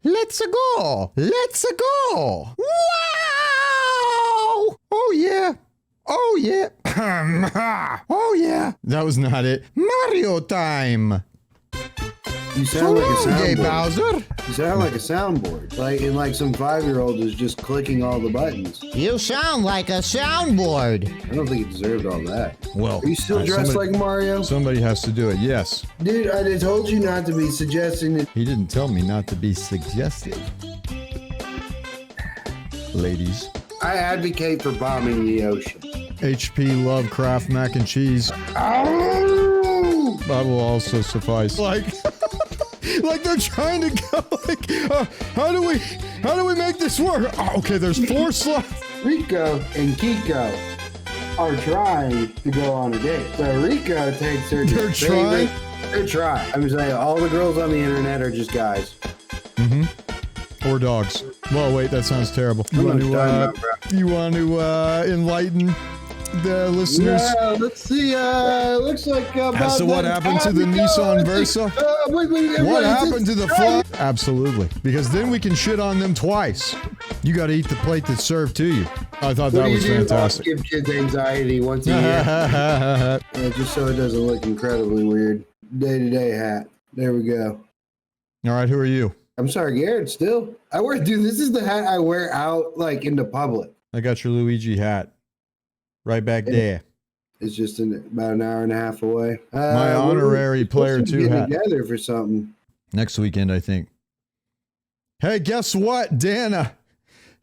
Let's go. Let's go. Wow. Oh, yeah. Oh, yeah. Oh, yeah. That was not it. Mario time. You sound like a Gay soundboard. Bowser. You sound like a soundboard. Like some 5-year-old is just clicking all the buttons. You sound like a soundboard. I don't think he deserved all that. Well, Are you still dressed like Mario? Somebody has to do it, yes. Dude, I told you not to be suggesting it. He didn't tell me not to be suggestive. Ladies. I advocate for bombing the ocean. HP Lovecraft mac and cheese. Oh! That will also suffice. Like they're trying to go like, how do we make this work? Oh, okay, there's 4 slots. Rico and Kiko are trying to go on a date. So Rico takes her to They're trying? They're trying. I'm just saying, all the girls on the internet are just guys. Mm-hmm. Or dogs. Well, wait, that sounds terrible. You want to enlighten the listeners? Yeah, let's see. Looks like As to what happened to the Nissan Versa? What happened to the fly? Absolutely. Because then we can shit on them twice. You got to eat the plate that's served to you. I thought that was fantastic. Give kids anxiety once a year. Yeah, just so it doesn't look incredibly weird. Day-to-day hat. There we go. All right, who are you? I'm Sargarrett still. Dude, this is the hat I wear out, like, into public. I got your Luigi hat. Right back there. It's just about an hour and a half away. My honorary player 2 hat. Together for something. Next weekend, I think. Hey, guess what, Dana?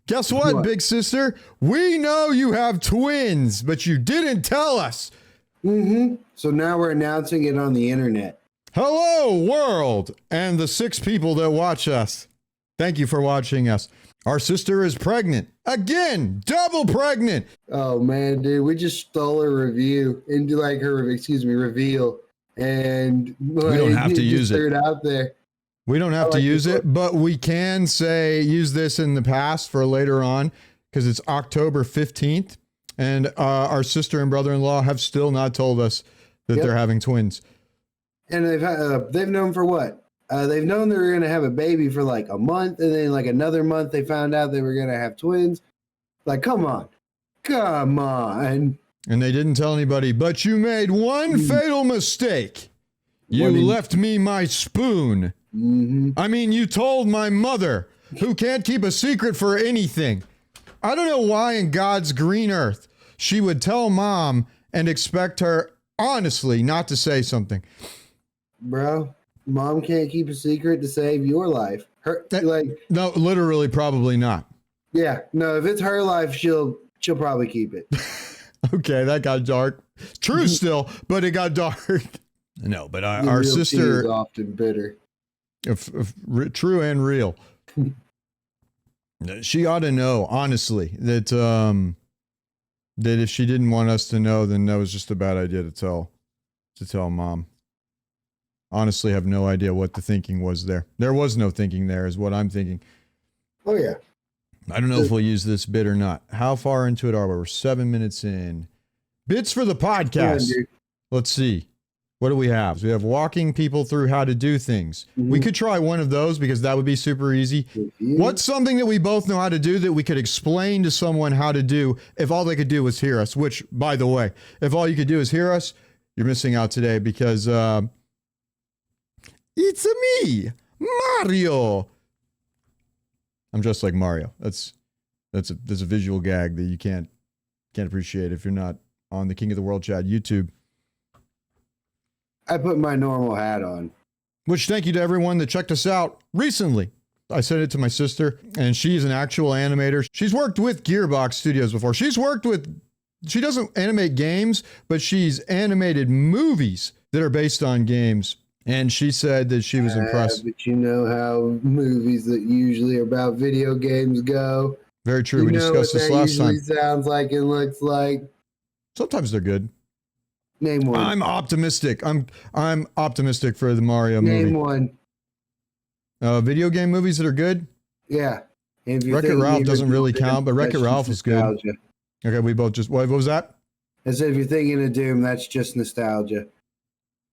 Guess what, big sister? We know you have twins, but you didn't tell us. Mm-hmm. So now we're announcing it on the internet. Hello, world, and the 6 people that watch us. Thank you for watching us. Our sister is pregnant. Again, double pregnant. Oh, man, dude, we just stole a review into like her, reveal. And like, we don't have to use it. Threw it out there. We don't have to use it, but we can say use this in the past for later on because it's October 15th. And our sister and brother-in-law have still not told us that they're having twins. And they've known for what? They've known they were going to have a baby for like a month, and then like another month they found out they were going to have twins. Like, come on. And they didn't tell anybody, but you made one fatal mistake. You left me my spoon. Mm-hmm. I mean, you told my mother, who can't keep a secret for anything. I don't know why in God's green earth she would tell mom and expect her, honestly, not to say something. Bro, mom can't keep a secret to save your life. No, literally, probably not. Yeah, no, if it's her life, she'll probably keep it. Okay, that got dark. True still, but it got dark. No, but our sister is often bitter. True and real. She ought to know, honestly, that if she didn't want us to know, then that was just a bad idea to tell mom. Honestly, have no idea what the thinking was there. There was no thinking there, is what I'm thinking. Oh, yeah. I don't know if we'll use this bit or not. How far into it are we? We're 7 minutes in. Bits for the podcast. Yeah, let's see. What do we have? So we have walking people through how to do things. Mm-hmm. We could try one of those because that would be super easy. Mm-hmm. What's something that we both know how to do that we could explain to someone how to do if all they could do was hear us? Which, by the way, if all you could do is hear us, you're missing out today because it's me, Mario. I'm just like Mario. That's a visual gag that you can't appreciate if you're not on the King of the World Chat YouTube. I put my normal hat on. Which thank you to everyone that checked us out recently. I sent it to my sister, and she's an actual animator. She's worked with Gearbox Studios before. She doesn't animate games, but she's animated movies that are based on games. And she said that she was impressed. But you know how movies that usually are about video games go. Very true. We discussed this last time. Sounds like it looks like. Sometimes they're good. Name one. I'm optimistic. I'm optimistic for the Mario movie. Name one. Video game movies that are good? Yeah. Wreck-It Ralph doesn't really count, but Wreck-It Ralph is good. Okay, we both just... What was that? I said if you're thinking of Doom, that's just nostalgia.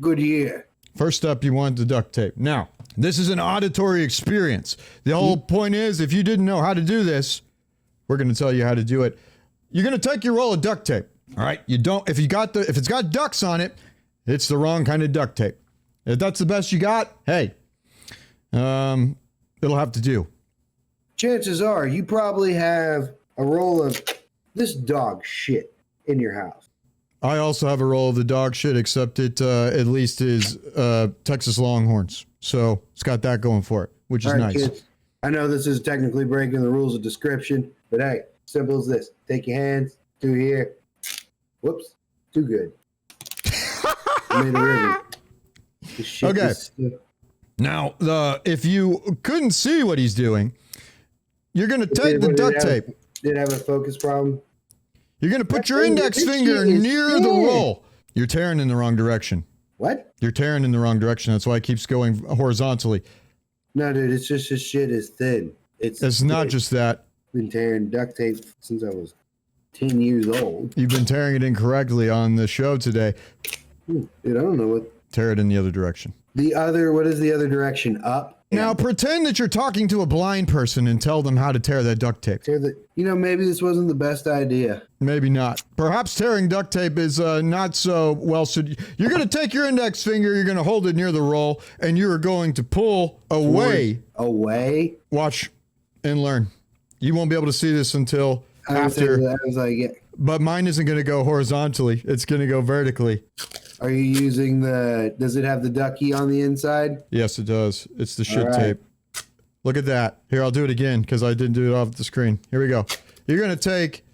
Good year. First up, you want the duct tape. Now, this is an auditory experience. The whole point is, if you didn't know how to do this, we're going to tell you how to do it. You're going to take your roll of duct tape. All right. If it's got ducks on it, it's the wrong kind of duct tape. If that's the best you got, hey, it'll have to do. Chances are you probably have a roll of this dog shit in your house. I also have a roll of the dog shit, except it at least is Texas Longhorns. So it's got that going for it, which is nice. Kids, I know this is technically breaking the rules of description, but hey, simple as this. Take your hands, two here. Whoops, too good. Made a ribbon. Okay. Now, if you couldn't see what he's doing, you're going to take the duct tape. Did it have a focus problem? You're going to put your index finger near the roll. You're tearing in the wrong direction. What? You're tearing in the wrong direction. That's why it keeps going horizontally. No, dude, it's just this shit is thin. It's not just that. I've been tearing duct tape since I was 10 years old. You've been tearing it incorrectly on the show today. Dude, I don't know what. Tear it in the other direction. What is the other direction? Up? Now pretend that you're talking to a blind person and tell them how to tear that duct tape. Maybe this wasn't the best idea. Maybe not. Perhaps tearing duct tape is not so well suited. You're going to take your index finger, you're going to hold it near the roll, and you're going to pull away. Away? Watch and learn. You won't be able to see this until after. But mine isn't going to go horizontally. It's going to go vertically. Are you using does it have the ducky on the inside? Yes, it does. It's the shit tape. Look at that. Here, I'll do it again because I didn't do it off the screen. Here we go. You're going to take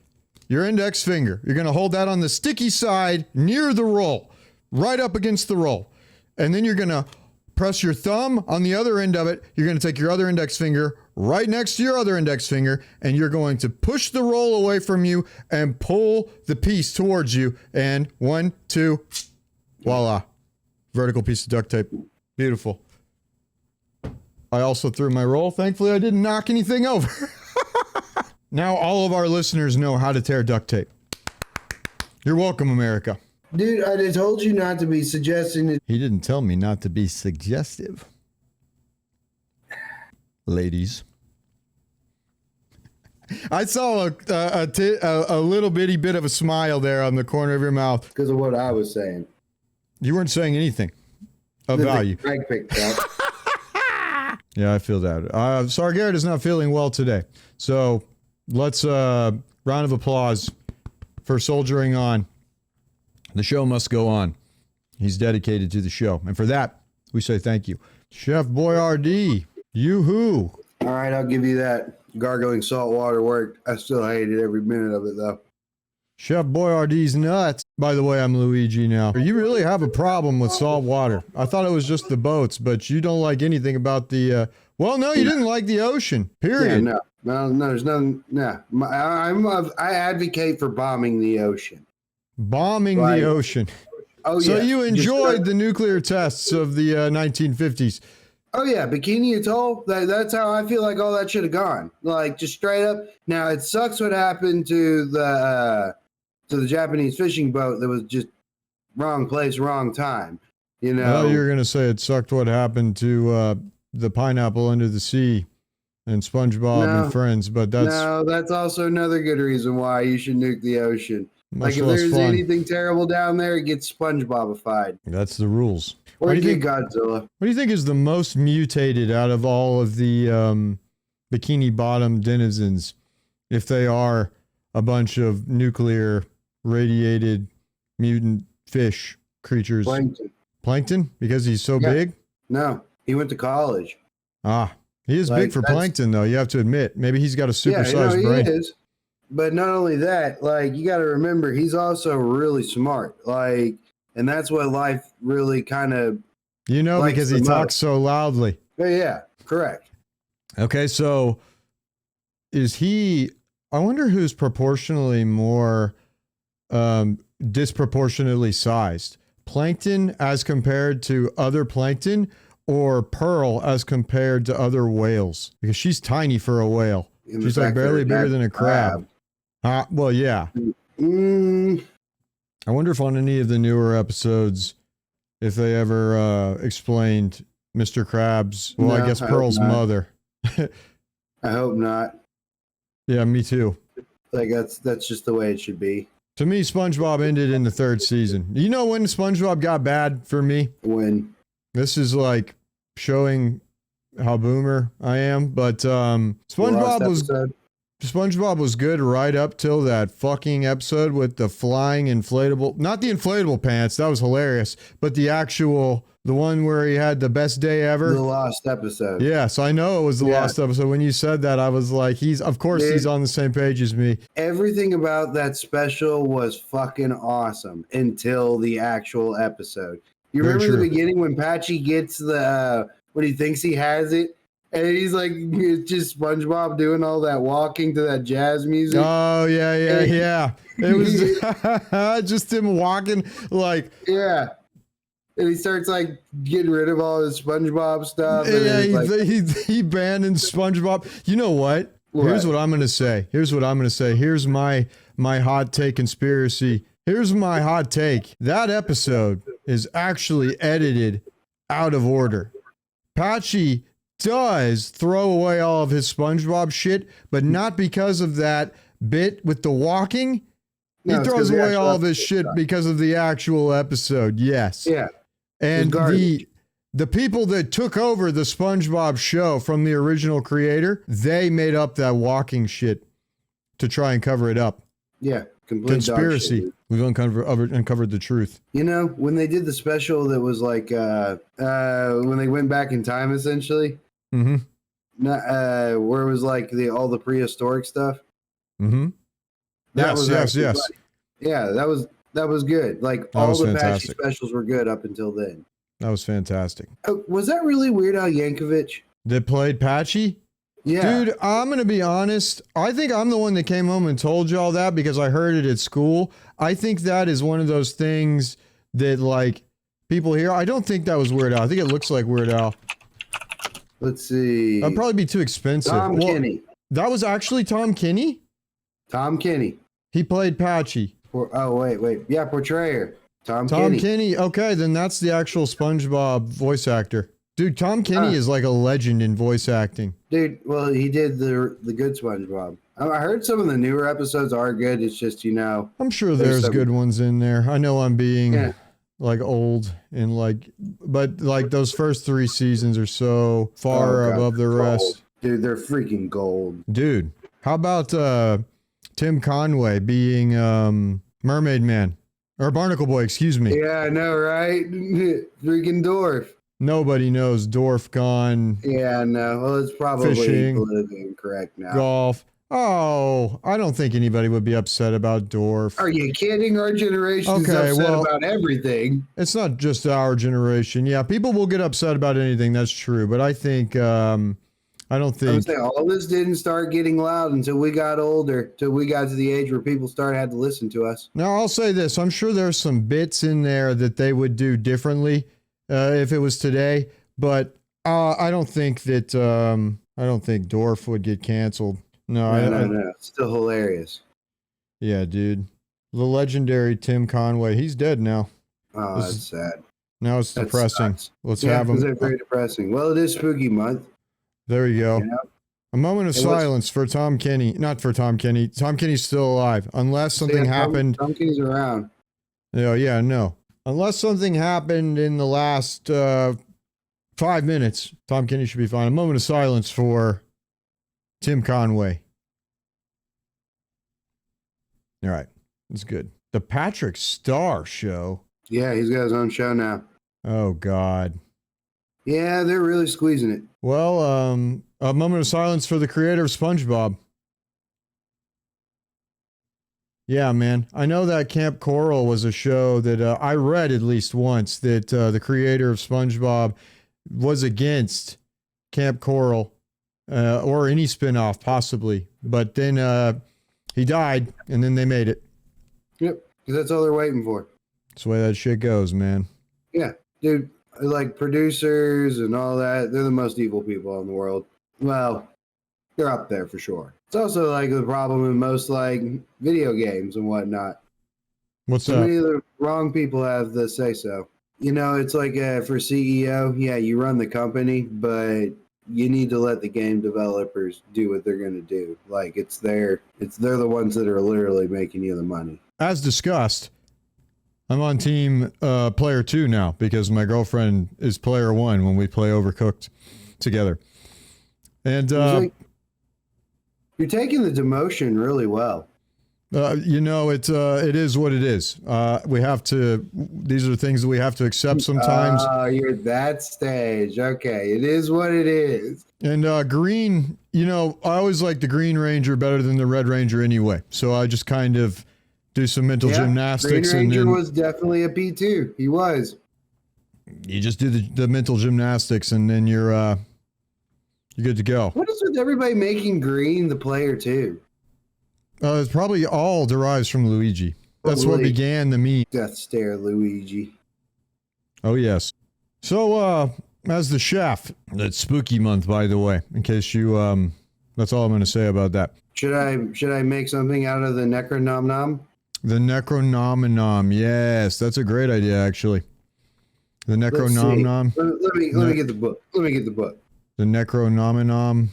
your index finger. You're going to hold that on the sticky side near the roll, right up against the roll. And then you're going to press your thumb on the other end of it. You're going to take your other index finger right next to your other index finger, and you're going to push the roll away from you and pull the piece towards you. And 1, 2, voila. Vertical piece of duct tape. Beautiful. I also threw my roll. Thankfully, I didn't knock anything over. Now all of our listeners know how to tear duct tape. You're welcome, America. Dude, I told you not to be suggesting it. He didn't tell me not to be suggestive. Ladies. I saw a little bitty bit of a smile there on the corner of your mouth. Because of what I was saying. You weren't saying anything of value. Greg picked up. Yeah, I feel that. Sargarrett is not feeling well today. So let's round of applause for soldiering on. The show must go on. He's dedicated to the show. And for that, we say thank you. Chef Boyardee, yoo-hoo. All right, I'll give you that. Gargling salt water worked. I still hated every minute of it, though. Chef Boyardee's nuts. By the way, I'm Luigi now. You really have a problem with salt water. I thought it was just the boats, but you don't like anything about the... Well, no, you didn't like the ocean, period. Yeah, no, there's nothing... No, I advocate for bombing the ocean. Bombing the ocean. Oh, so yeah. you enjoyed the nuclear tests of the 1950s. Oh, yeah. Bikini Atoll. That's how I feel like all that should have gone. Like, just straight up. Now, it sucks what happened to the Japanese fishing boat that was just wrong place, wrong time. You know? Well, you're going to say it sucked what happened to the pineapple under the sea and SpongeBob and friends, but that's also another good reason why you should nuke the ocean. Much like, if there's anything terrible down there, it gets SpongeBobified. That's the rules. Or you get Godzilla. What do you think is the most mutated out of all of the Bikini Bottom denizens, if they are a bunch of nuclear radiated mutant fish creatures? Plankton? Because he's so big? No, he went to college. Ah, he is big for plankton, though, you have to admit. Maybe he's got a supersized brain. He is. But not only that, like, you got to remember, he's also really smart. Like, and that's what life really kind of... You know, because he talks so loudly. Yeah, correct. Okay, so is he... I wonder who's proportionally more disproportionately sized. Plankton as compared to other plankton, or Pearl as compared to other whales? Because she's tiny for a whale. She's like barely bigger than a crab. Well, yeah. I wonder if on any of the newer episodes if they ever explained Mr. Krabs. Well, I No, guess I hope Pearl's not. mother. I hope not. Yeah, me too. Like that's just the way it should be. To me, SpongeBob ended in the 3rd season. You know when SpongeBob got bad for me? When This is like showing how boomer I am, but the last episode, SpongeBob was good right up till that fucking episode with the flying inflatable, not the inflatable pants, that was hilarious, but the one where he had the best day ever. the last episode. Yes, I know it was the last episode. When you said that, I was like, he's on the same page as me. Everything about that special was fucking awesome until the actual episode. You Very remember the true. beginning when Patchy gets the when he thinks he has it, and he's like, it's just SpongeBob doing all that walking to that jazz music. Oh, yeah. It was just him walking like... Yeah. And he starts like getting rid of all his SpongeBob stuff. And Yeah, he abandoned SpongeBob. You know what? Here's what I'm gonna say. Here's my hot take conspiracy. Here's my hot take. That episode is actually edited out of order. Patchy does throw away all of his SpongeBob shit, but not because of that bit with the walking. He throws away all of his shit because of the actual episode. Yes. Yeah. And the people that took over the SpongeBob show from the original creator, they made up that walking shit to try and cover it up. Yeah. Complete Conspiracy. dog shit. We've uncovered the truth. You know, when they did the special that was like when they went back in time essentially. Mm-hmm. Where it was like all the prehistoric stuff. Mm-hmm. Yes. Yeah, that was good. Like all the Patchy specials were good up until then. That was fantastic. Was that really Weird Al Yankovic that played Patchy? Yeah. Dude, I'm going to be honest. I think I'm the one that came home and told you all that because I heard it at school. I think that is one of those things that like people hear. I don't think that was Weird Al. I think it looks like Weird Al. Let's see. That'd probably be too expensive. Tom Kenny. That was actually Tom Kenny? Tom Kenny. He played Patchy. Wait. Yeah, portrayer. Tom Kenny. Okay, then that's the actual SpongeBob voice actor. Dude, Tom Kenny is like a legend in voice acting. Dude, well, he did the good SpongeBob. I heard some of the newer episodes are good. It's just, I'm sure there's good ones in there. I know I'm being like old and like, but like those first 3 seasons are so far above the rest. Dude, they're freaking gold. Dude, how about Tim Conway being Mermaid Man? Or Barnacle Boy, excuse me. Yeah, I know, right? Freaking Dwarf. Nobody knows Dwarf gone. Yeah, no. Well, it's probably fishing, politically incorrect now. Golf. Oh, I don't think anybody would be upset about Dwarf. Are you kidding? Our generation's upset about everything. It's not just our generation. Yeah, people will get upset about anything. That's true. But I think, I don't think. I would say all this didn't start getting loud until we got older, till we got to the age where people had to listen to us. Now, I'll say this. I'm sure there's some bits in there that they would do differently if it was today. But I don't think that, I don't think Dwarf would get canceled. No. It's still hilarious. Yeah, dude. The legendary Tim Conway. He's dead now. Oh, that's sad. Now it's depressing. Let's have him. They're very depressing. Well, it is spooky month. There you go. A moment of silence for Tom Kenny. Not for Tom Kenny. Tom Kenny's still alive. Unless something happened. Tom Kenny's around. Yeah, no. Unless something happened in the last 5 minutes, Tom Kenny should be fine. A moment of silence for Tim Conway. All right. That's good. The Patrick Star Show. Yeah, he's got his own show now. Oh, God. Yeah, they're really squeezing it. Well, a moment of silence for the creator of SpongeBob. Yeah, man. I know that Camp Coral was a show that I read at least once that the creator of SpongeBob was against Camp Coral or any spinoff, possibly. But then he died, and then they made it. Yep, because that's all they're waiting for. That's the way that shit goes, man. Yeah, dude. Like producers and all that, they're the most evil people in the world. Well, they're up there for sure. It's also like the problem in most like video games and whatnot. What's so that? many of the wrong people have the say so. You know, it's like for CEO, yeah, you run the company, but you need to let the game developers do what they're going to do. Like they're the ones that are literally making you the money. As discussed, I'm on team player 2 now because my girlfriend is player 1 when we play Overcooked together. And you're taking the demotion really well. you know, it is what it is. We have to. These are things that we have to accept sometimes. You're at that stage. Okay, it is what it is. And green, you know, I always like the Green Ranger better than the Red Ranger anyway. So I just kind of do some mental gymnastics. Green Ranger and then was definitely a P2. He was. You just do the mental gymnastics, and then you're good to go. What is with everybody making Green the player 2? It's probably all derives from Luigi. That's what began the meme. Death stare, Luigi. Oh, yes. So, as the chef, it's spooky month, by the way, in case you, that's all I'm going to say about that. Should I make something out of the Necronom? The Necronominom. Yes, that's a great idea, actually. The Necronominom. Let me get the book. Let me get the book. The Necronominom.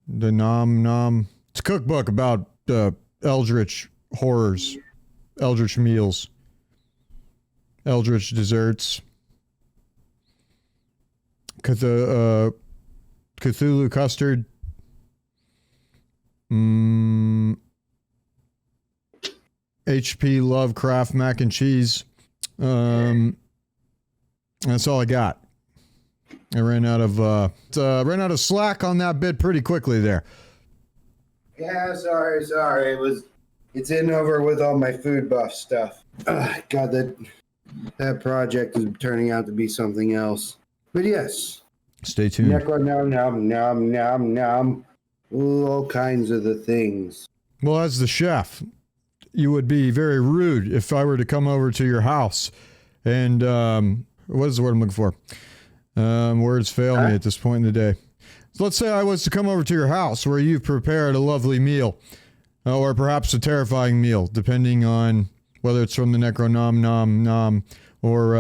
The Nom. It's a cookbook about, eldritch horrors, eldritch meals, eldritch desserts, Cthulhu custard, H.P. Lovecraft mac and cheese. That's all I got. I ran out of slack on that bit pretty quickly there. Yeah, sorry. It's in over with all my food buff stuff. God, that project is turning out to be something else. But yes. Stay tuned. Nom. All kinds of the things. Well, as the chef, you would be very rude if I were to come over to your house and, what is the word I'm looking for? Words fail me at this point in the day. So let's say I was to come over to your house where you've prepared a lovely meal, or perhaps a terrifying meal, depending on whether it's from the Necronom or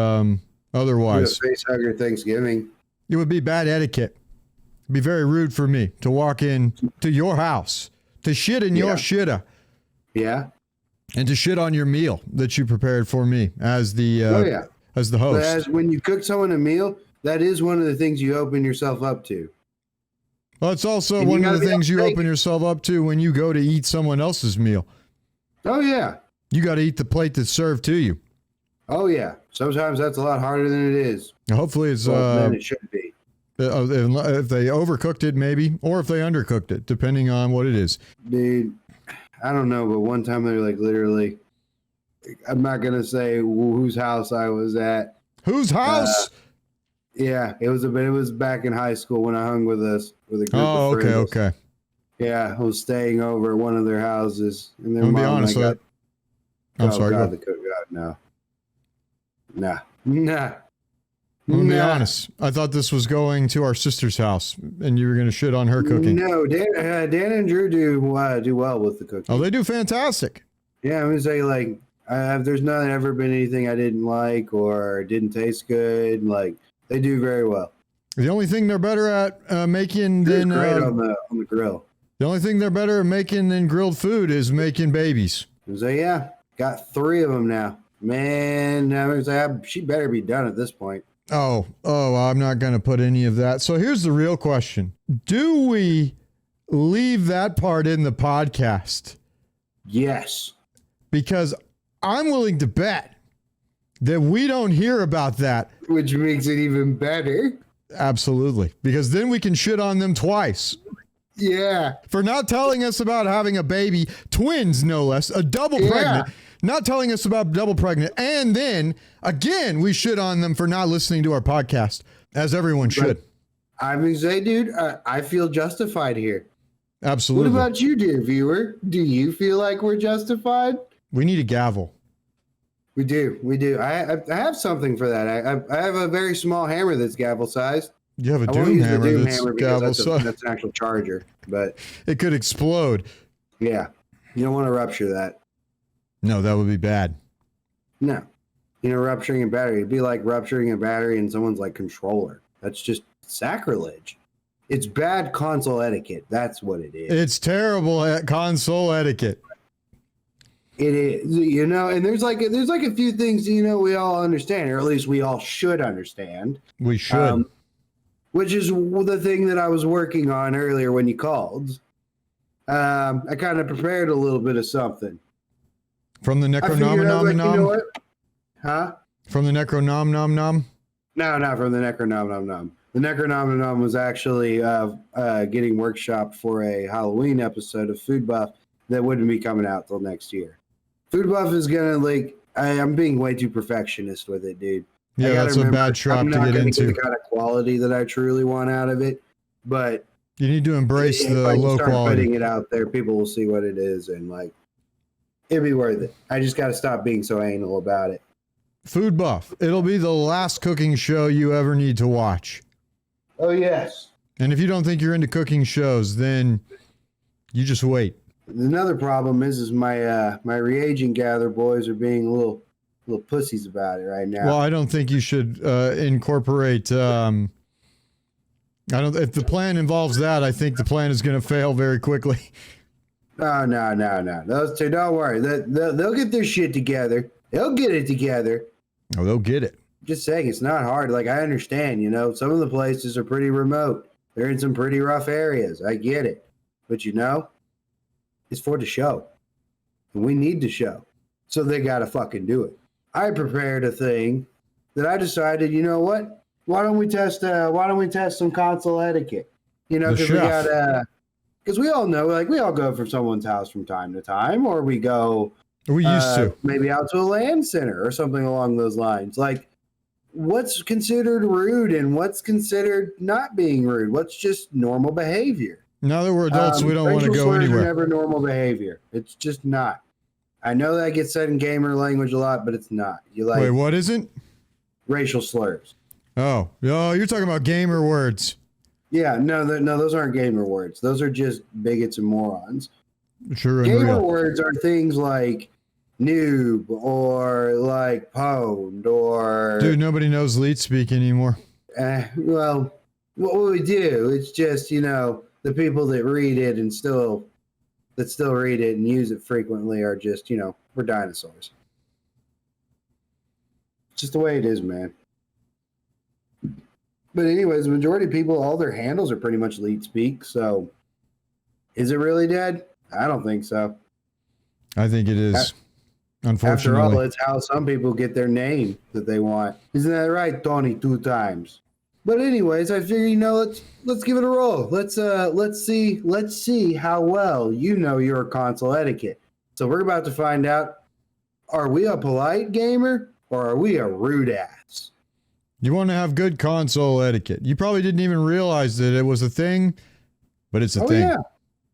otherwise. Facehugger Thanksgiving. It would be bad etiquette. It'd be very rude for me to walk in to your house, to shit in your shitta. Yeah. And to shit on your meal that you prepared for me as the as the host. But when you cook someone a meal, that is one of the things you open yourself up to. Well, it's also one of the things you open yourself up to when you go to eat someone else's meal. Oh, yeah. You got to eat the plate that's served to you. Oh, yeah. Sometimes that's a lot harder than it is. Hopefully it's... than it should be. If they overcooked it, maybe, or if they undercooked it, depending on what it is. Dude, I don't know, but one time they were like literally... I'm not going to say whose house I was at. Whose house? Yeah, it was back in high school when I hung with a group of friends. Okay. Yeah, I was staying over at one of their houses, and their I'm mom gonna be honest. I'm sorry. God, the cook. God, no. I'm gonna be honest. I thought this was going to our sister's house, and you were gonna shit on her cooking. No, Dan and Drew do well with the cooking. Oh, they do fantastic. Yeah, I'm gonna say like there's not ever been anything I didn't like or didn't taste good. Like they do very well. The only thing they're better at making than great on the grill. The only thing they're better at making than grilled food is making babies. So yeah, got 3 of them now. Man, I was like, she better be done at this point. Oh, I'm not going to put any of that. So here's the real question. Do we leave that part in the podcast? Yes. Because I'm willing to bet that we don't hear about that. Which makes it even better. Absolutely. Because then we can shit on them twice. Yeah. For not telling us about having a baby, twins no less, a double pregnant, not telling us about double pregnant, and then, again, we shit on them for not listening to our podcast, as everyone should. I mean, say, dude, I feel justified here. Absolutely. What about you, dear viewer? Do you feel like we're justified? We need a gavel. We do. I have something for that. I have a very small hammer that's gavel sized. You have a Doom hammer that's gavel sized. That's an actual charger, but it could explode. Yeah, you don't want to rupture that. No, that would be bad. No. rupturing a battery. It'd be like rupturing a battery in someone's like controller. That's just sacrilege. It's bad console etiquette. That's what it is. It's terrible at console etiquette. It is, and there's like a few things, we all understand, or at least we all should understand. We should. Which is the thing that I was working on earlier when you called. I kind of prepared a little bit of something. From the Necronom-nom-nom? What? Huh? From the Necronom-nom-nom? No, not from the Necronom-nom-nom. The Necronom-nom was actually getting workshop for a Halloween episode of Food Buff that wouldn't be coming out till next year. Food Buff is going to, I'm being way too perfectionist with it, dude. Yeah, that's a bad trap to get into. I'm not going to get the kind of quality that I truly want out of it, but you need to embrace the low start quality. Putting it out there, people will see what it is, and it'd be worth it. I just got to stop being so anal about it. Food Buff. It'll be the last cooking show you ever need to watch. Oh yes. And if you don't think you're into cooking shows, then you just wait. Another problem is my my reagent gather boys are being a little pussies about it right now. Well, I don't think you should incorporate. If the plan involves that, I think the plan is going to fail very quickly. Oh, no. Those two, don't worry. They'll get their shit together. They'll get it together. Oh, they'll get it. Just saying, it's not hard. I understand, some of the places are pretty remote. They're in some pretty rough areas. I get it. But it's for the show. And we need the show. So they got to fucking do it. I prepared a thing that I decided, you know what? Why don't we test some console etiquette? Because we all know, we all go from someone's house from time to time, or we go we used to maybe out to a LAN center or something along those lines. What's considered rude and what's considered not being rude? What's just normal behavior? Now that we're adults, we don't want to go anywhere. Are never normal behavior. It's just not. I know that gets said in gamer language a lot, but it's not. Wait, what isn't? Racial slurs. Oh, you're talking about gamer words. Yeah, no, those aren't gamer words. Those are just bigots and morons. Sure, gamer words are things like noob or pwned or... Dude, nobody knows leet speak anymore. Well, what we do, it's just, the people that read it and still read it and use it frequently are just, we're dinosaurs. It's just the way it is, man. But anyways, the majority of people, all their handles are pretty much leet speak, so is it really dead? I don't think so. I think it is, unfortunately. After all, it's how some people get their name that they want. Isn't that right, Tony? 2 times. But anyways, I figure, let's give it a roll. Let's see how well you know your console etiquette. So we're about to find out, are we a polite gamer or are we a rude ass? You want to have good console etiquette. You probably didn't even realize that it was a thing, but it's a thing. Yeah.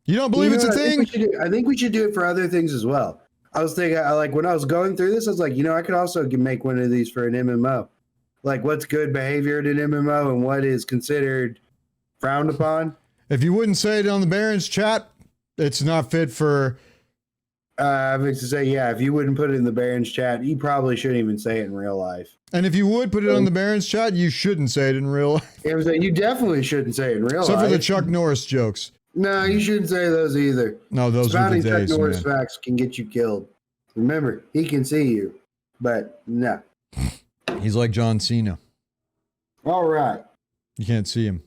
You don't believe it's a thing? I think we should do it for other things as well. I was thinking, when I was going through this, I was like, I could also make one of these for an MMO. What's good behavior in an MMO and what is considered frowned upon. If you wouldn't say it on the Barons chat, it's not fit for... I was to say, yeah, if you wouldn't put it in the Barons chat, you probably shouldn't even say it in real life. And if you would put it on the Barons chat, you shouldn't say it in real life. You definitely shouldn't say it in real life. Except for the Chuck Norris jokes. No, you shouldn't say those either. No, those are the days, Chuck Norris facts can get you killed. Remember, he can see you, but no. He's like John Cena. All right. You can't see him.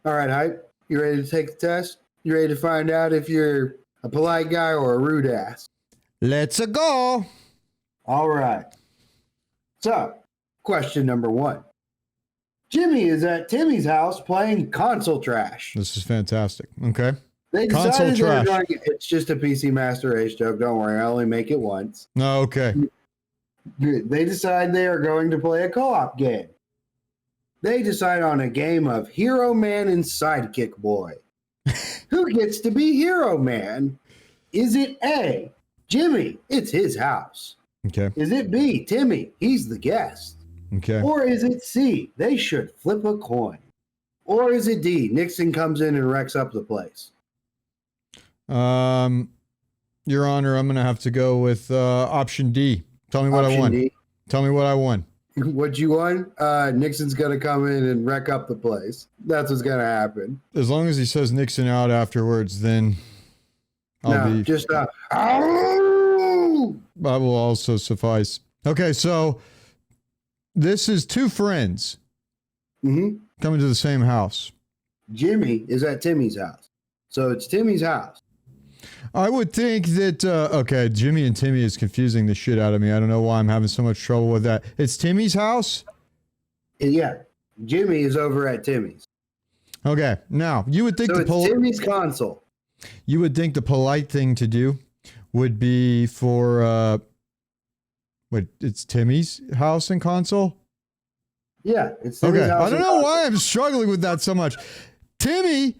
All right, Hype. You ready to take the test? You ready to find out if you're a polite guy or a rude ass? Let's go. All right. So, question number 1. Jimmy is at Timmy's house playing console trash. This is fantastic. Okay. They decided it's just a PC Master Race joke. Don't worry, I only make it once. No, okay. They decide they are going to play a co-op game. They decide on a game of Hero Man and Sidekick Boy. Who gets to be Hero Man? Is it A, Jimmy? It's his house. Okay. Is it B, Timmy? He's the guest. Okay. Or is it C, they should flip a coin? Or is it D, Nixon comes in and wrecks up the place? Your Honor, I'm going to have to go with option D. Tell me what I want. D. Tell me what I won. What you won? Nixon's gonna come in and wreck up the place. That's what's gonna happen. As long as he says Nixon out afterwards, then I'll be. Just that will also suffice. Okay, so this is two friends coming to the same house. Jimmy is at Timmy's house, so it's Timmy's house. I would think that, okay, Jimmy and Timmy is confusing the shit out of me. I don't know why I'm having so much trouble with that. It's Timmy's house? Yeah. Jimmy is over at Timmy's. Okay. Now, you would think so it's Timmy's console. You would think the polite thing to do would be for, it's Timmy's house and console? Yeah, it's Timmy's house. I don't know why I'm struggling with that so much. Timmy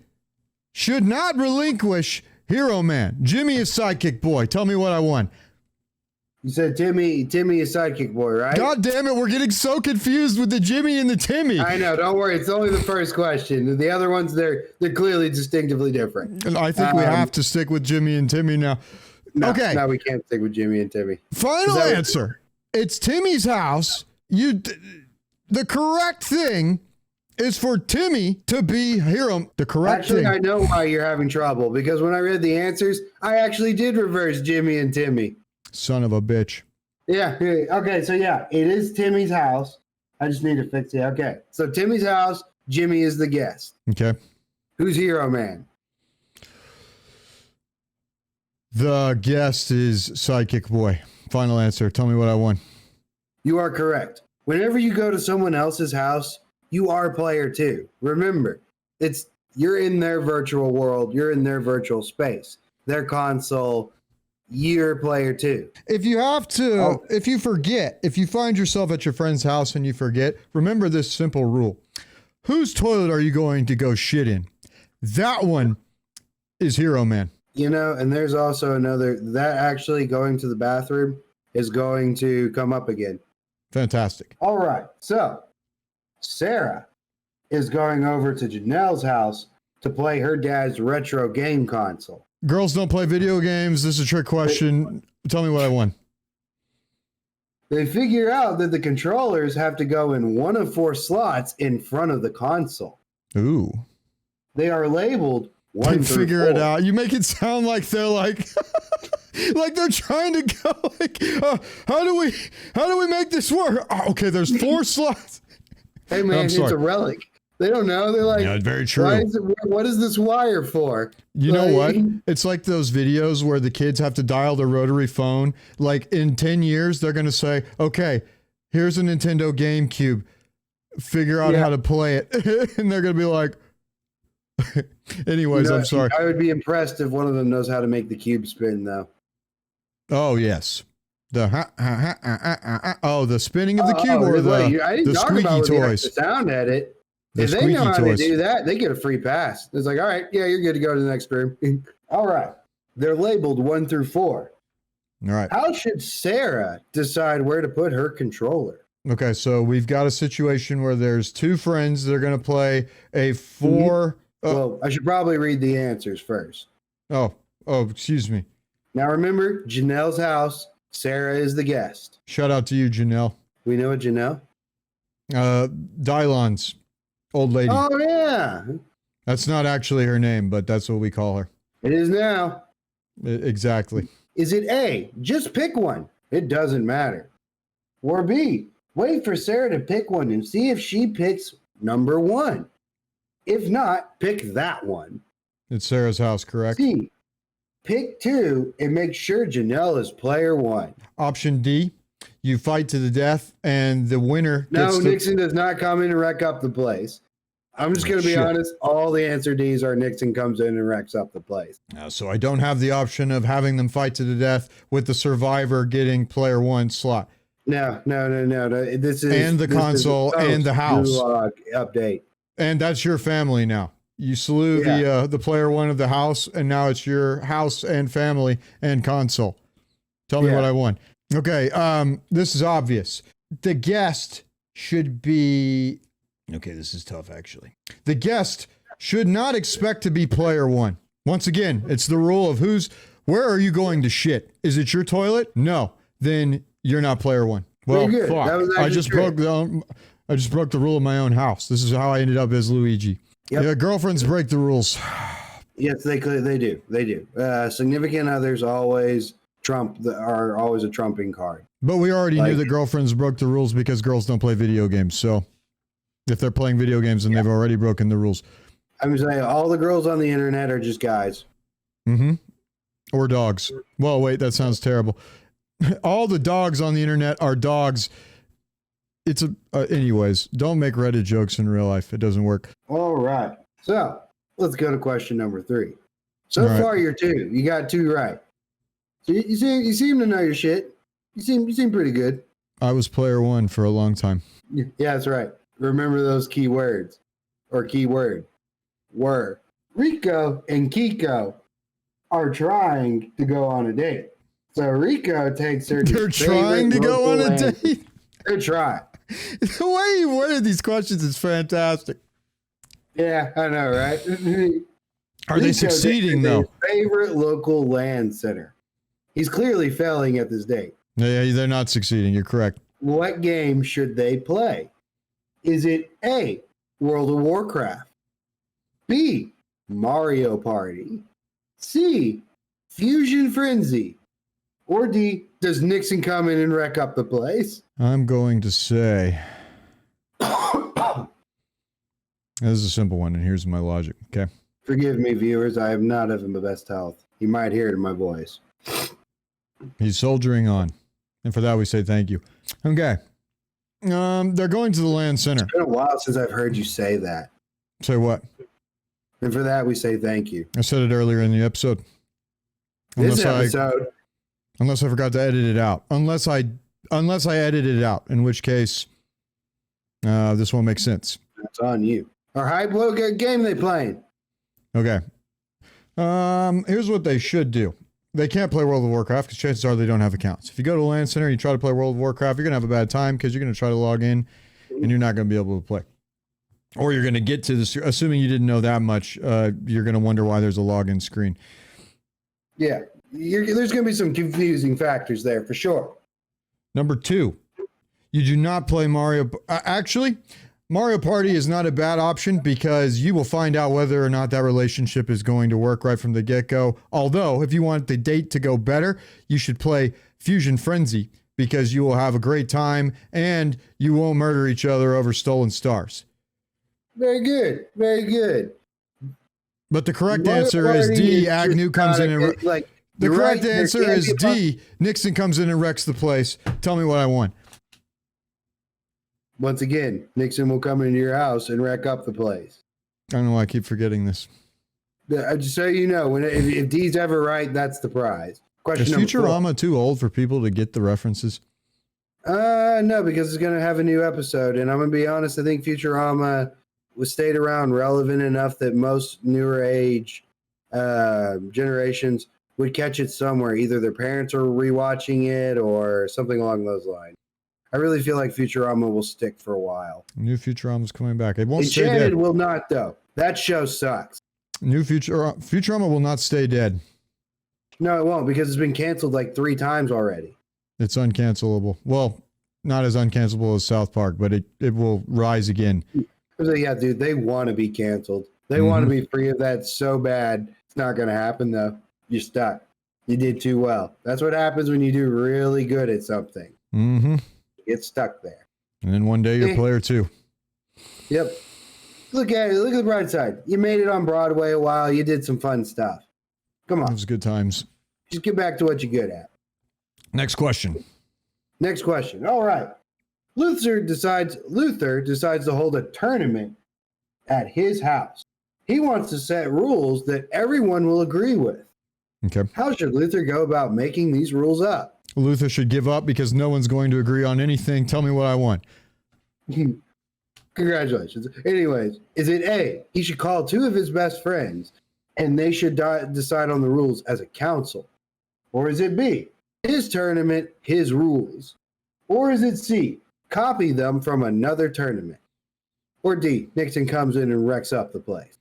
should not relinquish Hero Man. Jimmy is sidekick boy. Tell me what I won. You said Timmy is sidekick boy, right? God damn it, we're getting so confused with the Jimmy and the Timmy. I know, don't worry. It's only the first question. The other ones, they're clearly distinctively different. And I think we have to stick with Jimmy and Timmy now. No, okay. No, we can't stick with Jimmy and Timmy. Final answer. It's Timmy's house. The correct thing is for Timmy to be Hero. The correct thing. Actually, I know why you're having trouble, because when I read the answers, I actually did reverse Jimmy and Timmy. Son of a bitch. Yeah. Okay, so yeah, it is Timmy's house. I just need to fix it. Okay, so Timmy's house, Jimmy is the guest. Okay. Who's Hero Man? The guest is Sidekick Boy. Final answer. Tell me what I won. You are correct. Whenever you go to someone else's house, you are player two. Remember, you're in their virtual world. You're in their virtual space. Their console, you're player two. If you have to, if you forget, if you find yourself at your friend's house and you forget, remember this simple rule. Whose toilet are you going to go shit in? That one is Hero Man. You know, and there's also another, that actually going to the bathroom is going to come up again. Fantastic. All right. So Sarah is going over to Janelle's house to play her dad's retro game console. Girls don't play video games. This is a trick question. Tell me what I won. They figure out that the controllers have to go in one of 4 slots in front of the console. Ooh. They are labeled 1 through figure 4. it out. You make it sound like they're like like they're trying to go like how do we make this work? Oh, okay, there's 4 slots. Hey man, it's a relic. They don't know. They're like, yeah, very true. What is this wire for? You know what? It's like those videos where the kids have to dial their rotary phone. Like in 10 years, they're going to say, okay, here's a Nintendo GameCube. Figure out how to play it. And they're going to be like, anyways, I'm sorry. I would be impressed if one of them knows how to make the cube spin, though. Oh, yes. The the spinning of the cube or the squeaky toys. The sound edit. If they know how to do that, they get a free pass. It's like, all right, yeah, you're good to go to the next room. All right. They're labeled 1 through 4. All right. How should Sarah decide where to put her controller? Okay, so we've got a situation where there's 2 friends that are going to play a 4. Well, I should probably read the answers first. Oh, excuse me. Now remember, Janelle's house. Sarah is the guest. Shout out to you, Janelle. We know a Janelle? Dylon's old lady. Oh, yeah. That's not actually her name, but that's what we call her. It is now. Exactly. Is it A, just pick one? It doesn't matter. Or B, wait for Sarah to pick one and see if she picks number 1. If not, pick that one. It's Sarah's house, correct? C, pick 2 and make sure Janelle is player 1. Option D, you fight to the death and the winner gets Nixon does not come in and wreck up the place. I'm just going to be honest. All the answer D's are Nixon comes in and wrecks up the place. So I don't have the option of having them fight to the death with the survivor getting player 1 slot. No. This is and the console and the house update. And that's your family now. You slew the player 1 of the house, and now it's your house and family and console. Tell me what I won. Okay, this is obvious. The guest should be... Okay, this is tough, actually. The guest should not expect to be player 1. Once again, it's the rule of where are you going to shit? Is it your toilet? No. Then you're not player 1. Well, Pretty good. fuck. That was I actually just great. broke the rule of my own house. This is how I ended up as Luigi. Yep. Yeah, girlfriends break the rules. Yes, they do. They do. Significant others always are always a trumping card. But we already knew Like- that girlfriends broke the rules because girls don't play video games. So if they're playing video games, then they've already broken the rules. I'm saying all the girls on the internet are just guys. Mm-hmm. Or dogs. Well, wait, that sounds terrible. All the dogs on the internet are dogs. It's anyways, don't make Reddit jokes in real life. It doesn't work. All right. So let's go to question number 3. So All right. far, you're 2. You got 2 right. So you seem to know your shit. You seem pretty good. I was player 1 for a long time. Yeah, that's right. Remember those key words or keyword. Were Rico and Kiko are trying to go on a date. So Rico takes her. They're trying to go on a date. They're trying. The way you worded these questions is fantastic. Yeah, I know, right? Are they Rico succeeding takes though? his favorite local land center. He's clearly failing at this date. Yeah, they're not succeeding. You're correct. What game should they play? Is it A, World of Warcraft, B, Mario Party, C, Fusion Frenzy, or D, does Nixon come in and wreck up the place? I'm going to say this is a simple one, and here's my logic. Okay. Forgive me, viewers. I am not of the best health. You might hear it in my voice. He's soldiering on. And for that, we say thank you. Okay. They're going to the land center. It's been a while since I've heard you say that. Say what? And for that, we say thank you. I said it earlier in the episode. This episode, Unless I forgot to edit it out. Unless I edited it out, in which case this won't make sense. that's on you. Our Hype, what game they playing? Okay. Here's what they should do. They can't play World of Warcraft because chances are they don't have accounts. If you go to LAN Center and you try to play World of Warcraft, you're going to have a bad time because you're going to try to log in and you're not going to be able to play. Or you're going to get to this, assuming you didn't know that much, you're going to wonder why there's a login screen. Yeah, there's going to be some confusing factors there for sure. Number 2, you do not play Mario. Actually, Mario Party is not a bad option because you will find out whether or not that relationship is going to work right from the get-go. Although, if you want the date to go better, you should play Fusion Frenzy because you will have a great time and you won't murder each other over stolen stars. Very good. Very good. But the correct Mario answer is Party D. is Agnew just comes not in a and... good- like, The you're correct right, there answer can't is be a D. Nixon comes in and wrecks the place. Tell me what I want. Once again, Nixon will come into your house and wreck up the place. I don't know why I keep forgetting this. Just so you know, if D's ever right, that's the prize. Question Is number 4. Futurama too old for people to get the references? No, because it's going to have a new episode. And I'm going to be honest, I think Futurama was stayed around relevant enough that most newer age generations would catch it somewhere. Either their parents are rewatching it or something along those lines. I really feel like Futurama will stick for a while. New Futurama's coming back. It won't stay Enchanted dead. will not, though. That show sucks. New Futurama will not stay dead. No, it won't, because it's been canceled like 3 times already. It's uncancelable. Well, not as uncancelable as South Park, but it will rise again. So, yeah, dude, they want to be canceled. They want to be free of that so bad. It's not going to happen, though. You're stuck. You did too well. That's what happens when you do really good at something. Mm-hmm. Get stuck there. And then one day you're player 2. Yep. Look at it. Look at the bright side. You made it on Broadway a while. You did some fun stuff. Come It on. was good times. Just get back to what you're good at. Next question. Next question. All right. Luther decides to hold a tournament at his house. He wants to set rules that everyone will agree with. Okay. How should Luther go about making these rules up? Luther should give up because no one's going to agree on anything. Tell me what I want. Congratulations. Anyways, is it A, he should call 2 of his best friends and they should decide on the rules as a council? Or is it B, his tournament, his rules? Or is it C, copy them from another tournament? Or D, Nixon comes in and wrecks up the place?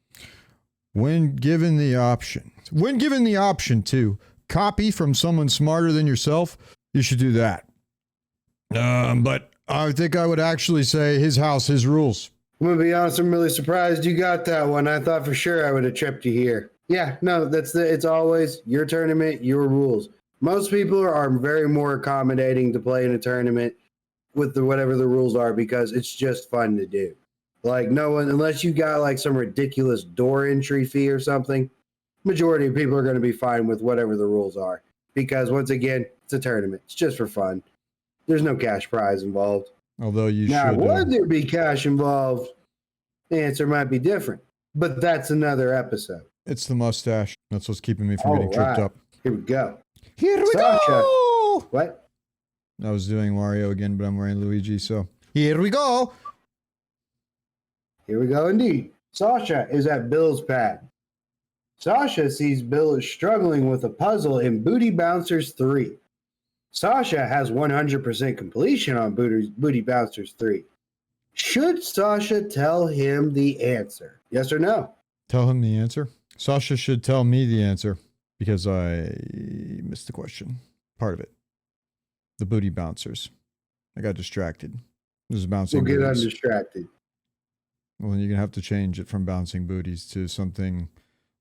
When given the option to copy from someone smarter than yourself, you should do that. But I think I would actually say his house, his rules. I'm going to be honest, I'm really surprised you got that one. I thought for sure I would have tripped you here. Yeah, no, it's always your tournament, your rules. Most people are very more accommodating to play in a tournament with whatever the rules are because it's just fun to do. Like no one, unless you got like some ridiculous door entry fee or something, majority of people are going to be fine with whatever the rules are because once again, it's a tournament. It's just for fun. There's no cash prize involved. Although you now, should. Would there be cash involved? The answer might be different, but that's another episode. It's the mustache. That's what's keeping me from getting tripped up. Here we go. Here we go. What? I was doing Mario again, but I'm wearing Luigi, so here we go. Here we go indeed. Sasha is at Bill's pad. Sasha sees Bill is struggling with a puzzle in Booty Bouncers 3. Sasha has 100% completion on Booty Bouncers 3. Should Sasha tell him the answer? Yes or no? Tell him the answer? Sasha should tell me the answer because I missed the question. Part of it. The Booty Bouncers. I got distracted. This is bouncing We'll get booties. undistracted. Well, then you're going to have to change it from bouncing booties to something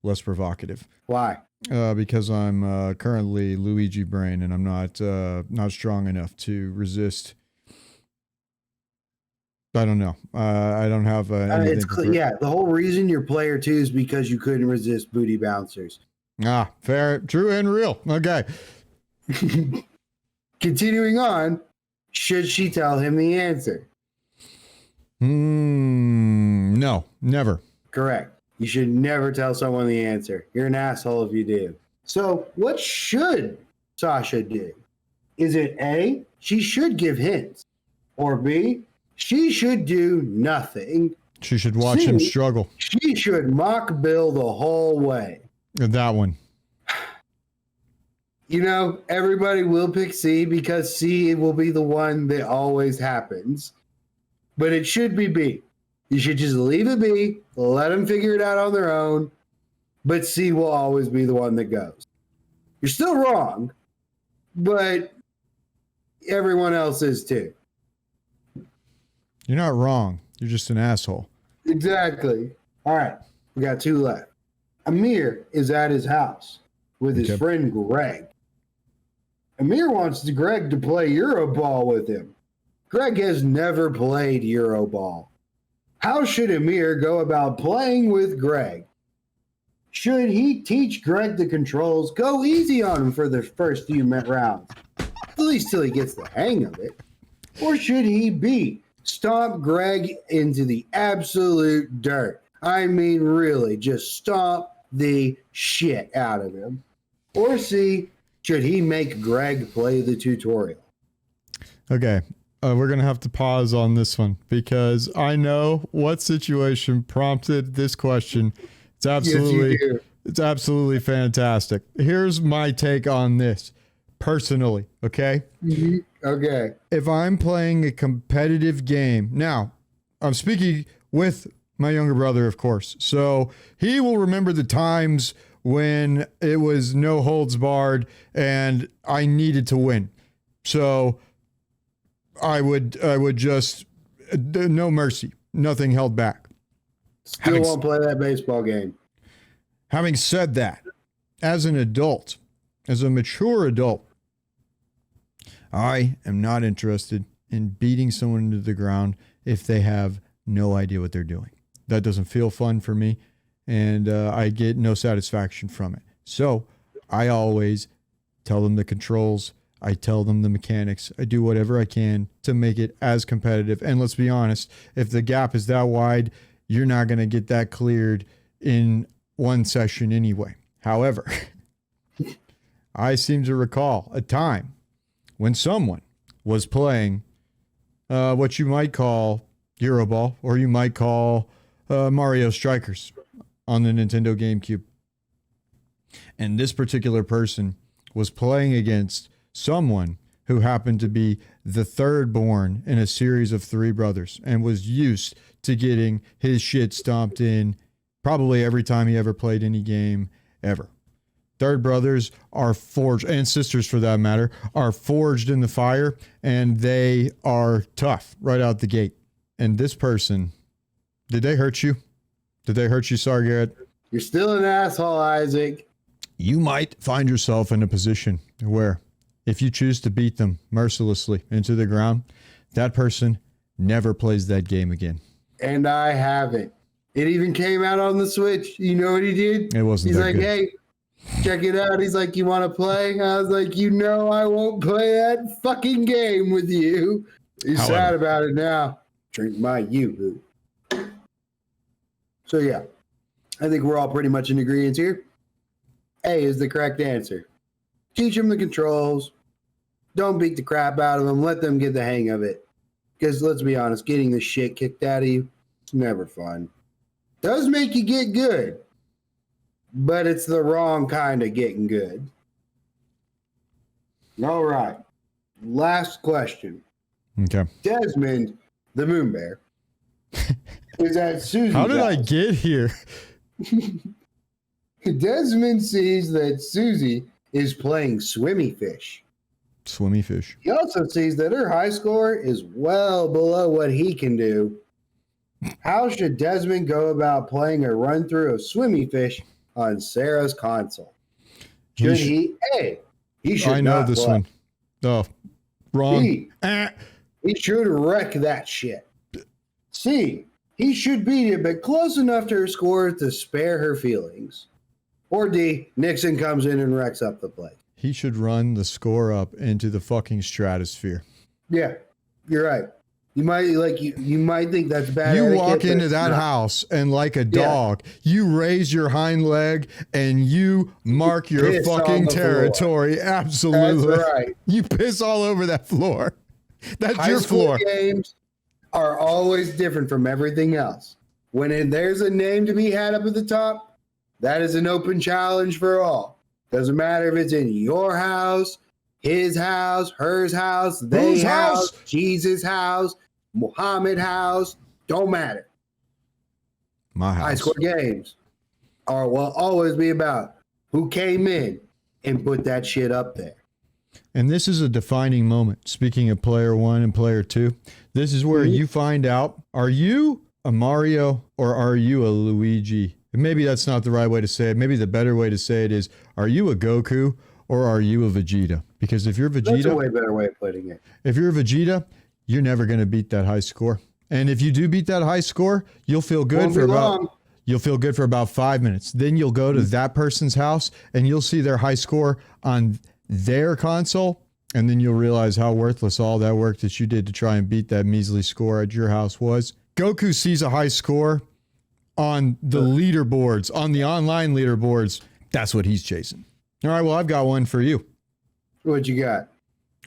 less provocative. Why? Because I'm currently Luigi brain and I'm not strong enough to resist. I don't know. I don't have anything. The whole reason you're player 2 is because you couldn't resist Booty Bouncers. Ah, fair, true, and real. Okay. Continuing on, should she tell him the answer? No, never. Correct. You should never tell someone the answer. You're an asshole if you do. So what should Sasha do? Is it A, she should give hints? Or B, she should do nothing? She should watch him struggle. She should mock Bill the whole way. That one. You know, everybody will pick C because C will be the one that always happens. But it should be B. You should just leave it be, let them figure it out on their own, but C will always be the one that goes. You're still wrong, but everyone else is too. You're not wrong. You're just an asshole. Exactly. All right, we got 2 left. Amir is at his house with his friend Greg. Amir wants Greg to play Euroball with him. Greg has never played Euroball. How should Amir go about playing with Greg? Should he teach Greg the controls, go easy on him for the first few rounds, at least till he gets the hang of it? Or should he B, stomp Greg into the absolute dirt? I mean, really, just stomp the shit out of him. Or C, should he make Greg play the tutorial? Okay. We're going to have to pause on this one because I know what situation prompted this question. It's absolutely fantastic. Here's my take on this personally. Okay. Mm-hmm. Okay. If I'm playing a competitive game now, I'm speaking with my younger brother, of course. So he will remember the times when it was no holds barred and I needed to win. So I would just no mercy, nothing held back. Still won't play that baseball game. Having said that, as an adult, as a mature adult, I am not interested in beating someone into the ground if they have no idea what they're doing. That doesn't feel fun for me, and I get no satisfaction from it. So I always tell them the controls. I tell them the mechanics. I do whatever I can to make it as competitive. And let's be honest, if the gap is that wide, you're not going to get that cleared in one session anyway. However, I seem to recall a time when someone was playing what you might call Euroball, or you might call Mario Strikers on the Nintendo GameCube. And this particular person was playing against someone who happened to be the third born in a series of 3 brothers and was used to getting his shit stomped in probably every time he ever played any game ever. Third brothers are forged, and sisters for that matter, are forged in the fire, and they are tough right out the gate. And this person, did they hurt you? Did they hurt you, Sargarrett? You're still an asshole, Isaac. You might find yourself in a position where if you choose to beat them mercilessly into the ground, that person never plays that game again. And I haven't. It even came out on the Switch. You know what he did? It wasn't He's that like, good. hey, check it out. He's like, you want to play? I was like, I won't play that fucking game with you. He's sad about it now. Drink my yoo-hoo. So, yeah. I think we're all pretty much in agreement here. A is the correct answer. Teach them the controls. Don't beat the crap out of them. Let them get the hang of it. Because let's be honest, getting the shit kicked out of you, it's never fun. Does make you get good, but it's the wrong kind of getting good. All right. Last question. Okay. Desmond, the moon bear, is at Susie's How did I house. get here? Desmond sees that Susie is playing swimmy fish. Swimmy fish. He also sees that her high score is well below what he can do. How should Desmond go about playing a run through of swimmy fish on Sarah's console? Should he? A. He should. I know not this play. one. Oh, wrong. B. He should wreck that shit. C. He should beat it, but close enough to her score to spare her feelings. Or D. Nixon comes in and wrecks up the place. He should run the score up into the fucking stratosphere. Yeah, you're right. You might think that's bad. You etiquette, walk but into it's that not. house and like a dog, you raise your hind leg and you mark your Piss on fucking the floor. territory. Absolutely. That's right. You piss all over that floor. That's High your school floor. games are always different from everything else. When there's a name to be had up at the top, that is an open challenge for all. Doesn't matter if it's in your house, his house, hers house, Whose house? Jesus' house, Muhammad house, don't matter. My High house. score games will always be about who came in and put that shit up there. And this is a defining moment. Speaking of player one and player two, this is where you find out, are you a Mario or are you a Luigi? And maybe that's not the right way to say it. Maybe the better way to say it is, are you a Goku or are you a Vegeta? Because if you're That's a Vegeta, way better way of putting it. if you're a Vegeta, you're never going to beat that high score. And if you do beat that high score, you'll feel good Won't for be about long. you'll feel good for about 5 minutes. Then you'll go to that person's house and you'll see their high score on their console, and then you'll realize how worthless all that work that you did to try and beat that measly score at your house was. Goku sees a high score on the leaderboards, on the online leaderboards. That's what he's chasing. All right, well, I've got one for you. What you got?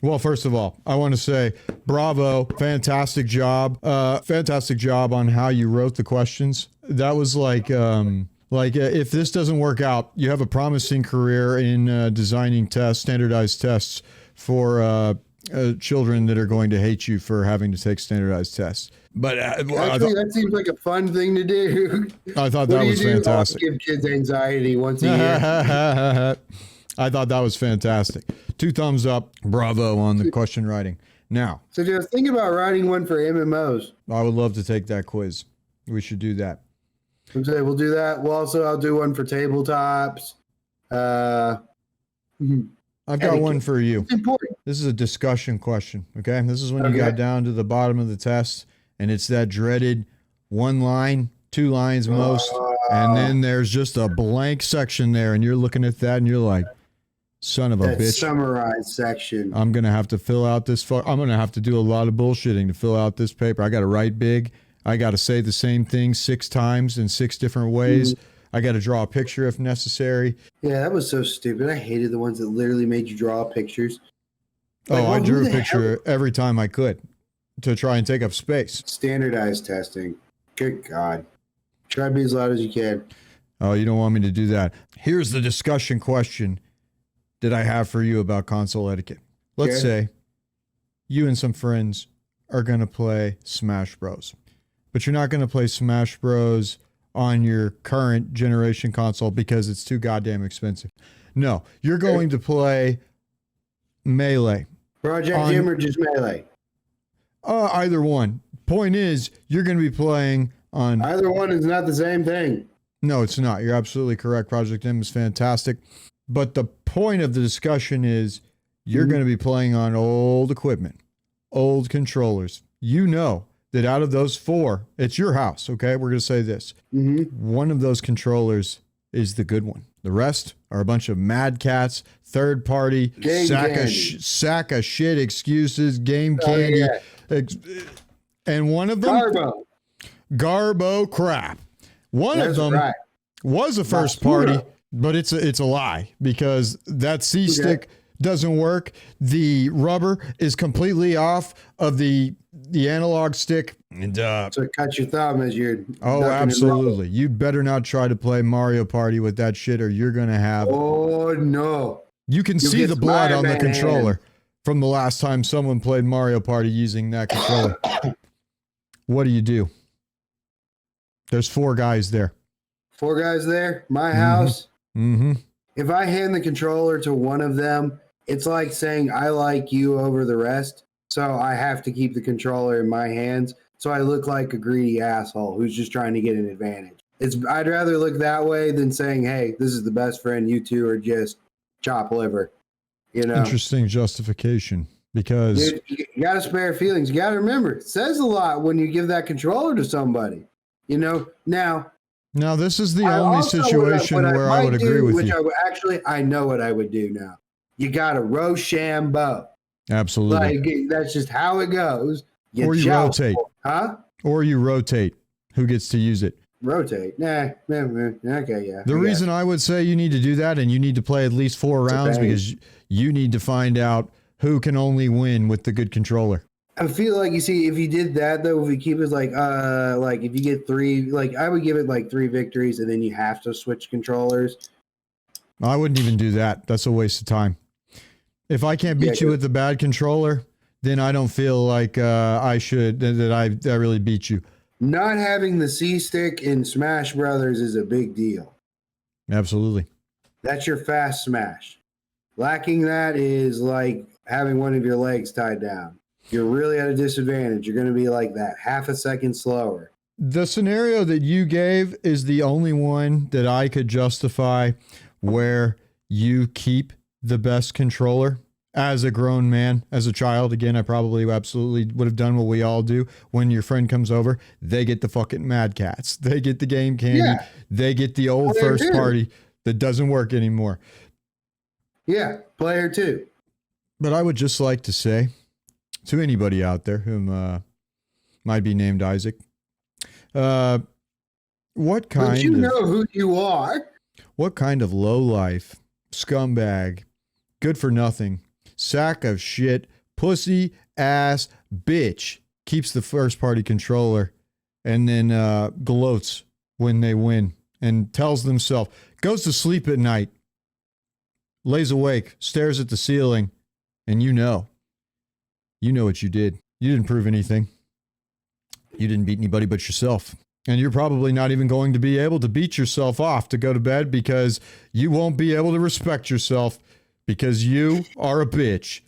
Well, first of all, I want to say bravo, fantastic job on how you wrote the questions. That was if this doesn't work out, you have a promising career in designing tests, standardized tests for children that are going to hate you for having to take standardized tests. But Actually, that seems like a fun thing to do. I thought that was fantastic. Give kids anxiety once a year. I thought that was fantastic. 2 thumbs up. Bravo on the question writing. Now, So just think about writing one for MMOs. I would love to take that quiz. We should do that. Okay, we'll do that. I'll do one for tabletops. I've got Etiquette. one for you. It's important. This is a discussion question, okay? This is when you Okay. got down to the bottom of the test, and it's that dreaded 1 line, 2 lines most, and then there's just a blank section there, and you're looking at that, and you're like, son of a That bitch. summarized section. I'm going to have to fill out this. I'm going to have to do a lot of bullshitting to fill out this paper. I got to write big. I got to say the same thing 6 times in 6 different ways. I got to draw a picture if necessary. Yeah, that was so stupid. I hated the ones that literally made you draw pictures. Like, I well, drew who a the picture every time I could to try and take up space. Standardized testing. Good God. Try to be as loud as you can. Oh, you don't want me to do that. Here's the discussion question that I have for you about console etiquette. Let's Okay. say you and some friends are going to play Smash Bros. But you're not going to play Smash Bros on your current generation console because it's too goddamn expensive. No, you're going to play Melee. Project Jim or just Melee? Either one. Point is, you're going to be playing on... Either one is not the same thing. No, it's not. You're absolutely correct. Project M is fantastic. But the point of the discussion is you're going to be playing on old equipment, old controllers. You know that out of those 4, it's your house, okay? We're going to say this. One of those controllers is the good one. The rest are a bunch of mad cats, third party, sack of shit excuses, game candy. And one of them, Garbo crap. One of them was a first party, but it's a lie because that C stick doesn't work. The rubber is completely off of the analog stick. And so it cuts your thumb as you're... Oh, absolutely. You'd better not try to play Mario Party with that shit or you're going to have... Oh, no. You can see the blood on the controller from the last time someone played Mario Party using that controller. What do? There's 4 guys there. 4 guys there? My house? If I hand the controller to one of them, it's like saying I like you over the rest. So I have to keep the controller in my hands. So I look like a greedy asshole who's just trying to get an advantage. I'd rather look that way than saying, hey, this is the best friend. You two are just chop liver. You know? Interesting justification because... Dude, you got to spare feelings. You got to remember, it says a lot when you give that controller to somebody. You know? Now, this is the only situation where I would agree with you. I know what I would do now. You got to Rochambeau. Absolutely. Like, that's just how it goes. Or you rotate. Huh? Or you rotate. Who gets to use it? Rotate. Nah. Okay, yeah. The reason I would say you need to do that and you need to play at least 4 rounds because you need to find out who can only win with the good controller. I feel like, you see, if you did that, though, if we keep it like if you get 3, like I would give it like 3 victories and then you have to switch controllers. I wouldn't even do that. That's a waste of time. If I can't beat you with the bad controller, then I don't feel like I really beat you. Not having the C stick in Smash Brothers is a big deal. Absolutely. That's your fast smash. Lacking that is like having one of your legs tied down. You're really at a disadvantage. You're going to be like that, half a second slower. The scenario that you gave is the only one that I could justify where you keep the best controller. As a grown man, as a child, again, I probably absolutely would have done what we all do. When your friend comes over, they get the fucking Mad Cats. They get the game candy. Yeah. They get the old first party that doesn't work anymore. Yeah, player 2. But I would just like to say to anybody out there whom might be named Isaac, what kind But you know who you are. What kind of low-life, scumbag, good for nothing, sack of shit, pussy ass bitch keeps the first party controller and then gloats when they win and tells themselves, goes to sleep at night, lays awake, stares at the ceiling, and you know what you did. You didn't prove anything. You didn't beat anybody but yourself. And you're probably not even going to be able to beat yourself off to go to bed because you won't be able to respect yourself because you are a bitch.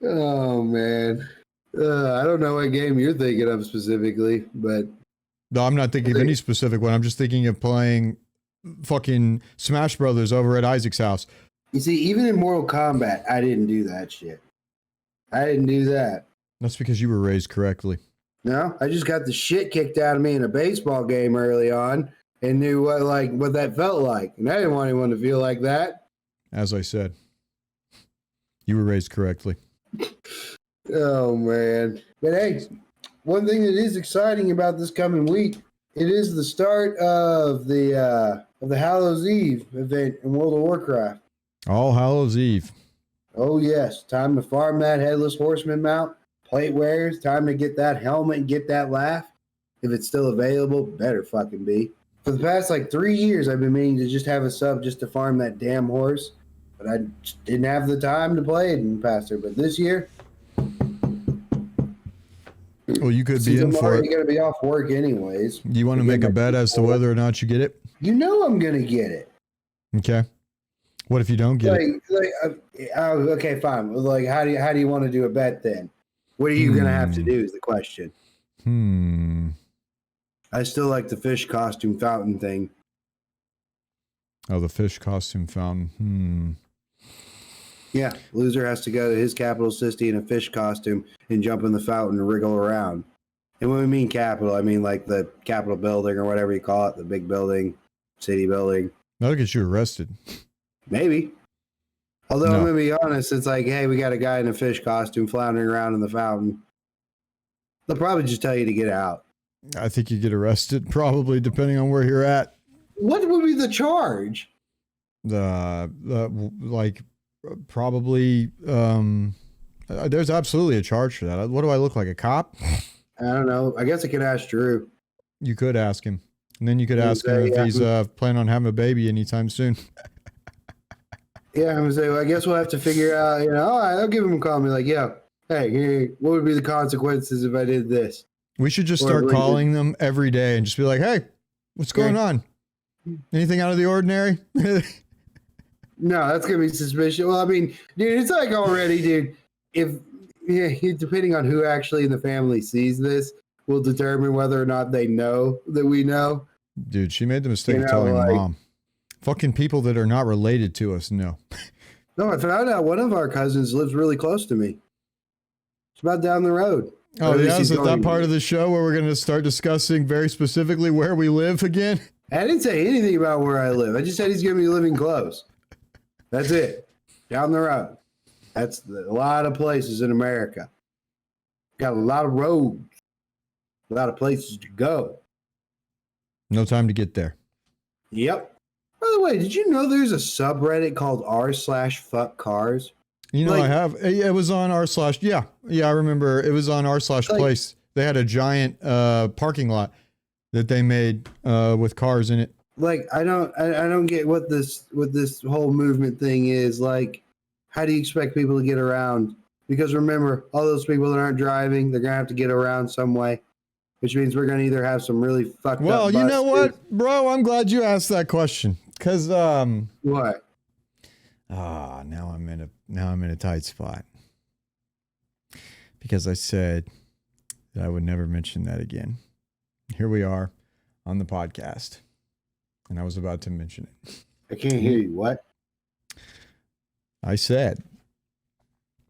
Oh, man. I don't know what game you're thinking of specifically, but... No, I'm not thinking of any specific one. I'm just thinking of playing fucking Smash Brothers over at Isaac's house. You see, even in Mortal Kombat, I didn't do that shit. I didn't do that. That's because you were raised correctly. No, I just got the shit kicked out of me in a baseball game early on and knew what that felt like. And I didn't want anyone to feel like that. As I said, you were raised correctly. Oh, man. But hey, one thing that is exciting about this coming week, it is the start of the Hallows Eve event in World of Warcraft. All Hallows Eve. Oh, yes. Time to farm that Headless Horseman mount. Plate wearers, time to get that helmet and get that laugh. If it's still available, better fucking be. For the past 3 years, I've been meaning to just have a sub just to farm that damn horse. But I just didn't have the time to play it in Pastor. But this year, Well, you could be Since in I'm for already it. going to be off work anyways. Do you want to make a bet as to whether or not you get it? You know I'm going to get it. Okay. What if you don't get it? Okay, fine. Like, how do you want to do a bet then? What are you going to have to do is the question. I still like the fish costume fountain thing. Oh, the fish costume fountain. Yeah, loser has to go to his capital city in a fish costume and jump in the fountain and wriggle around. And when we mean capital, I mean like the Capitol building or whatever you call it, the big building, city building. That'll get you arrested. Maybe. Although No. I'm going to be honest, it's like, hey, we got a guy in a fish costume floundering around in the fountain. They'll probably just tell you to get out. I think you get arrested, probably, depending on where you're at. What would be the charge? Probably, there's absolutely a charge for that. What do I look like, a cop? I don't know. I guess I could ask Drew. You could ask him. And then you could ask him if he's planning on having a baby anytime soon. Yeah, I'm going to say, well, I guess we'll have to figure out, all right, I'll give him a call and be like, yeah, hey, what would be the consequences if I did this? We should just start calling them every day and just be like, hey, what's going on? Anything out of the ordinary? No, that's going to be suspicious. Well, I mean, dude, it's like already, dude, depending on who actually in the family sees this will determine whether or not they know that we know. Dude, she made the mistake of telling mom. Fucking people that are not related to us know. No, I found out one of our cousins lives really close to me. It's about down the road. Oh, yeah, is it that part of the show where we're going to start discussing very specifically where we live again? I didn't say anything about where I live. I just said he's going to be living close. That's it. Down the road. That's a lot of places in America. Got a lot of roads. A lot of places to go. No time to get there. Yep. By the way, did you know there's a subreddit called r/fuckcars? You know, I have. It was on r/. Yeah, I remember. It was on r/place. They had a giant parking lot that they made with cars in it. Like, I don't get what this whole movement thing is. Like, how do you expect people to get around? Because remember, all those people that aren't driving, they're gonna have to get around some way, which means we're gonna either have some really fucked up. Well, you know what, bro? I'm glad you asked that question. Cause what? Now I'm in a tight spot. Because I said that I would never mention that again. Here we are on the podcast. And I was about to mention it. I can't hear you. What? I said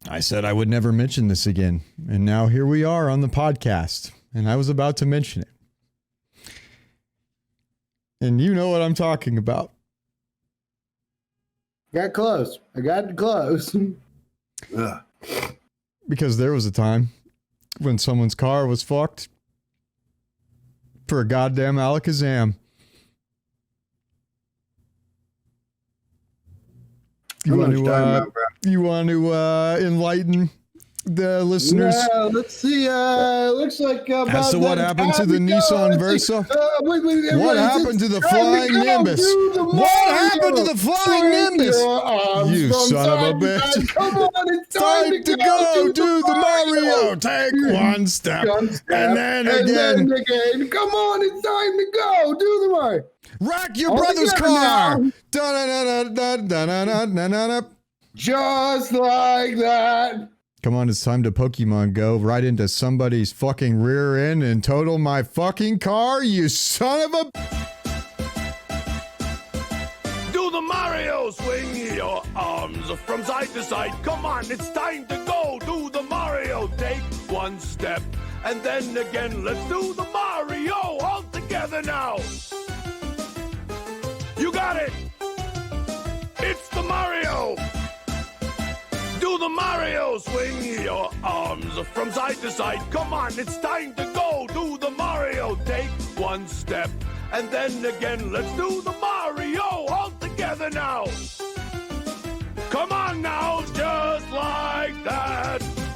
I would never mention this again. And now here we are on the podcast. And I was about to mention it. And you know what I'm talking about. Got close. I got close. Ugh. Because there was a time when someone's car was fucked for a goddamn Alakazam. You want to enlighten the listeners? Yeah, let's see. Looks like as to what happened to the Nissan Versa. What happened to the flying Nimbus? What happened to the flying Nimbus? You son of a bitch! Come on, it's time to go do the Mario. Take one step, and then again. Come on, it's time to go do the Mario. Rock your brother's car. Just like that. Come on, it's time to Pokemon Go right into somebody's fucking rear end and total my fucking car, you son of a... Do the Mario, swing your arms from side to side. Come on, it's time to go. Do the Mario, take one step. And then again, let's do the Mario all together now. You got it. It's the Mario. Do the Mario, swing your arms from side to side. Come on, it's time to go. Do the Mario, take one step. And then again, let's do the Mario all together now. Come on now, just like that.